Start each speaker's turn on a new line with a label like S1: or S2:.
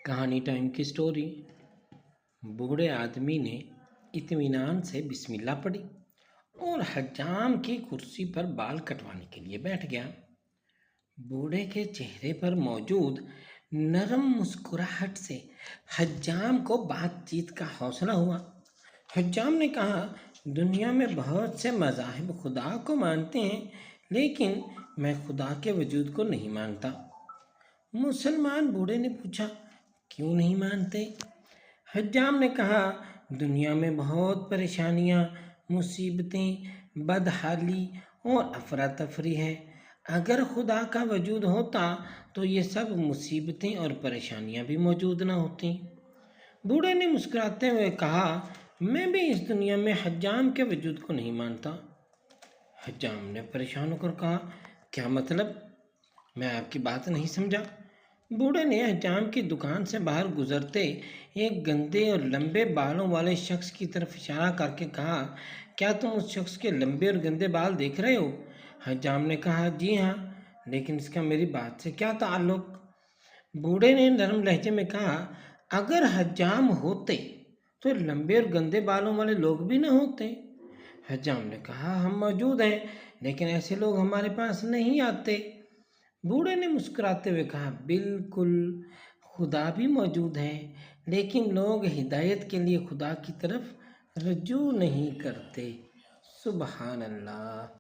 S1: कहानी टाइम की स्टोरी। बूढ़े आदमी ने इत्मीनान से बिस्मिल्लाह पढ़ी और हज्जाम की कुर्सी पर बाल कटवाने के लिए बैठ गया। बूढ़े के चेहरे पर मौजूद नरम मुस्कुराहट से हज्जाम को बातचीत का हौसला हुआ। हज्जाम ने कहा, दुनिया में बहुत से मज़ाहिब खुदा को मानते हैं, लेकिन मैं खुदा के वजूद को नहीं मानता। मुसलमान बूढ़े ने पूछा, क्यों नहीं मानते? हज्जाम ने कहा, दुनिया में बहुत परेशानियां, मुसीबतें, बदहाली और अफरा तफरी है। अगर खुदा का वजूद होता तो ये सब मुसीबतें और परेशानियां भी मौजूद ना होती। बूढ़े ने मुस्कुराते हुए कहा, मैं भी इस दुनिया में हज्जाम के वजूद को नहीं मानता। हज्जाम ने परेशान होकर कहा, क्या मतलब? मैं आपकी बात नहीं समझा। बूढ़े ने हज्जाम की दुकान से बाहर गुजरते एक गंदे और लंबे बालों वाले शख्स की तरफ इशारा करके कहा, क्या तुम उस शख्स के लंबे और गंदे बाल देख रहे हो? हज्जाम ने कहा, जी हाँ, लेकिन इसका मेरी बात से क्या ताल्लुक? बूढ़े ने नरम लहजे में कहा, अगर हज्जाम होते तो लंबे और गंदे बालों वाले लोग भी न होते। हज्जाम ने कहा, हम मौजूद हैं, लेकिन ऐसे लोग हमारे पास नहीं आते। बूढ़े ने मुस्कुराते हुए कहा, बिल्कुल, खुदा भी मौजूद है, लेकिन लोग हिदायत के लिए खुदा की तरफ रजू नहीं करते। सुबहान अल्लाह।